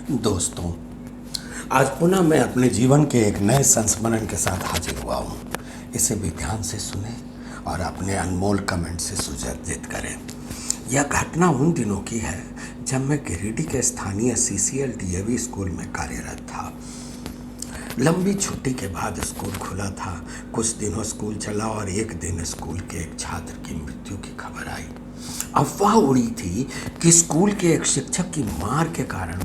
दोस्तों, आज पुनः मैं अपने जीवन के एक नए संस्मरण के साथ हाजिर हुआ हूँ। इसे भी ध्यान से सुने और अपने अनमोल कमेंट से सुसज्जित करें। यह घटना उन दिनों की है जब मैं गिरिडीह के स्थानीय सीसीएल डीएवी स्कूल में कार्यरत था। लंबी छुट्टी के बाद स्कूल खुला था। कुछ दिनों स्कूल चला और एक दिन स्कूल के एक छात्र की मृत्यु की खबर आई। अफवाह उड़ी थी कि स्कूल के एक शिक्षक की मार के कारण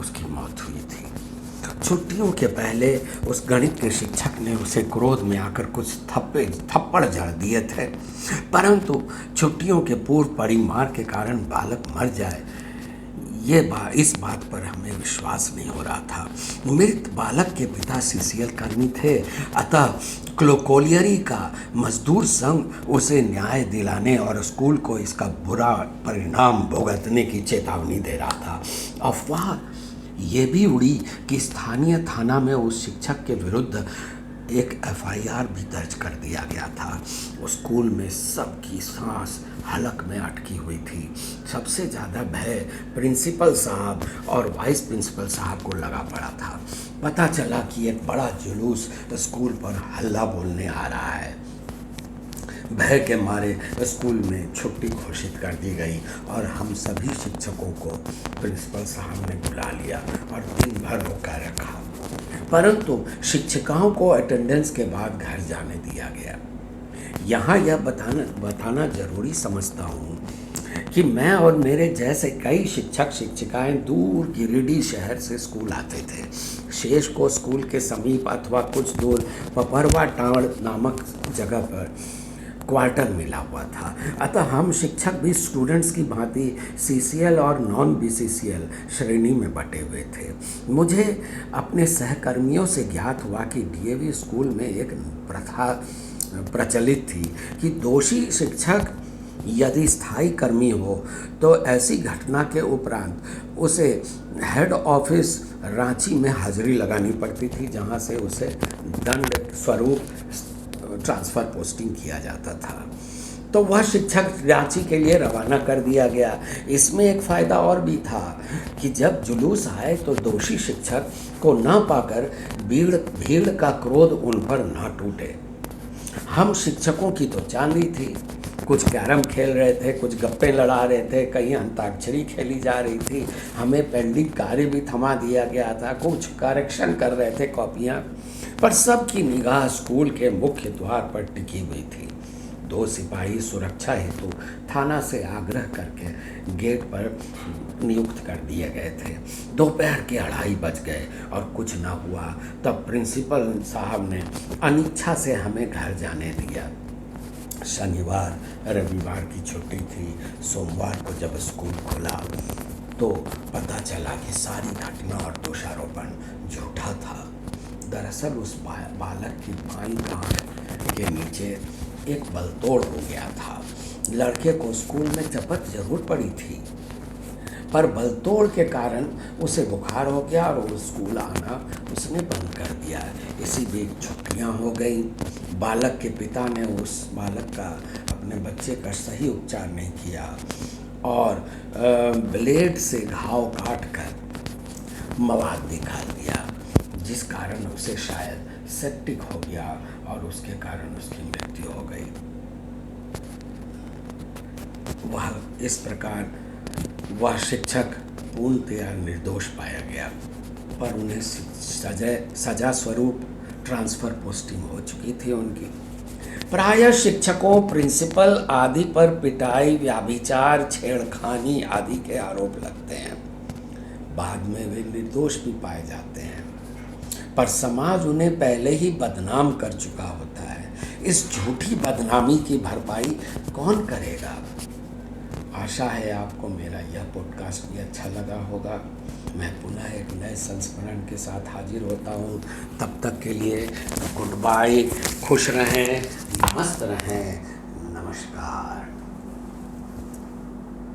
उसकी मौत हुई थी। छुट्टियों के पहले उस गणित के शिक्षक ने उसे क्रोध में आकर कुछ थप्पड़ जड़ दिए थे, परंतु छुट्टियों के पूर्व पड़ी मार के कारण बालक मर जाए, इस बात पर हमें विश्वास नहीं हो रहा था। मृत बालक के पिता सीसीएल कर्मी थे, अतः क्लोकोलियरी का मजदूर संघ उसे न्याय दिलाने और स्कूल को इसका बुरा परिणाम भुगतने की चेतावनी दे रहा था। अफवाह ये भी उड़ी कि स्थानीय थाना में उस शिक्षक के विरुद्ध एक एफआईआर भी दर्ज कर दिया गया था। उस स्कूल में सबकी सांस हलक में अटकी हुई थी। सबसे ज़्यादा भय प्रिंसिपल साहब और वाइस प्रिंसिपल साहब को लगा पड़ा था। पता चला कि एक बड़ा जुलूस स्कूल पर हल्ला बोलने आ रहा है। भय के मारे स्कूल में छुट्टी घोषित कर दी गई और हम सभी शिक्षकों को प्रिंसिपल साहब ने बुला लिया और दिन भर रोका रखा, परंतु शिक्षिकाओं को अटेंडेंस के बाद घर जाने दिया गया। यहाँ यह बताना जरूरी समझता हूँ कि मैं और मेरे जैसे कई शिक्षक शिक्षिकाएं दूर गिरिडीह शहर से स्कूल आते थे। शेष को स्कूल के समीप अथवा कुछ दूर पपरवा टाड़ नामक जगह पर क्वार्टर मिला हुआ था, अतः हम शिक्षक भी स्टूडेंट्स की भांति सीसीएल और नॉन बीसीसीएल श्रेणी में बटे हुए थे। मुझे अपने सहकर्मियों से ज्ञात हुआ कि डीएवी स्कूल में एक प्रथा प्रचलित थी कि दोषी शिक्षक यदि स्थायी कर्मी हो तो ऐसी घटना के उपरांत उसे हेड ऑफिस रांची में हाजिरी लगानी पड़ती थी, जहां से उसे दंड स्वरूप ट्रांसफ़र पोस्टिंग किया जाता था। तो वह शिक्षक रांची के लिए रवाना कर दिया गया। इसमें एक फ़ायदा और भी था कि जब जुलूस आए तो दोषी शिक्षक को न पाकर भीड़ का क्रोध उन पर न टूटे। हम शिक्षकों की तो चांदी थी। कुछ कैरम खेल रहे थे, कुछ गप्पे लड़ा रहे थे, कहीं अंताक्षरी खेली जा रही थी, हमें पेंडिंग कार्य भी थमा दिया गया था, कुछ करेक्शन कर रहे थे कॉपियाँ, पर सबकी निगाह स्कूल के मुख्य द्वार पर टिकी हुई थी। 2 सिपाही सुरक्षा हेतु थाना से आग्रह करके गेट पर नियुक्त कर दिए गए थे। दोपहर के 2:30 बज गए और कुछ न हुआ। तब प्रिंसिपल साहब ने अनिच्छा से हमें घर जाने दिया। शनिवार रविवार की छुट्टी थी। सोमवार को जब स्कूल खुला तो पता चला कि सारी घटना और दोषारोपण झूठा था। दरअसल उस बालक की बाईं गांठ के नीचे एक बलतोड़ हो गया था। लड़के को स्कूल में चपत जरूर पड़ी थी, पर बलतोड़ के कारण उसे बुखार हो गया और वो स्कूल आना उसने बंद कर दिया। इसी बीच छुट्टियां हो गई। बालक के पिता ने उस बालक का, अपने बच्चे का सही उपचार नहीं किया और ब्लेड से घाव काट कर मवाद निकाल दिया, जिस कारण उसे शायद सेप्टिक हो गया और उसके कारण उसकी मृत्यु हो गई। इस प्रकार वह शिक्षक पूर्णतया निर्दोष पाया गया, पर उन्हें सजा स्वरूप ट्रांसफ़र पोस्टिंग हो चुकी थी उनकी। प्रायः शिक्षकों, प्रिंसिपल आदि पर पिटाई, व्याभिचार, छेड़खानी आदि के आरोप लगते हैं। बाद में वे निर्दोष भी पाए जाते हैं, पर समाज उन्हें पहले ही बदनाम कर चुका होता है। इस झूठी बदनामी की भरपाई कौन करेगा? आशा है आपको मेरा यह पॉडकास्ट भी अच्छा लगा होगा। मैं पुनः एक नए संस्मरण के साथ हाजिर होता हूँ। तब तक के लिए गुड बाय, खुश रहें, मस्त रहें।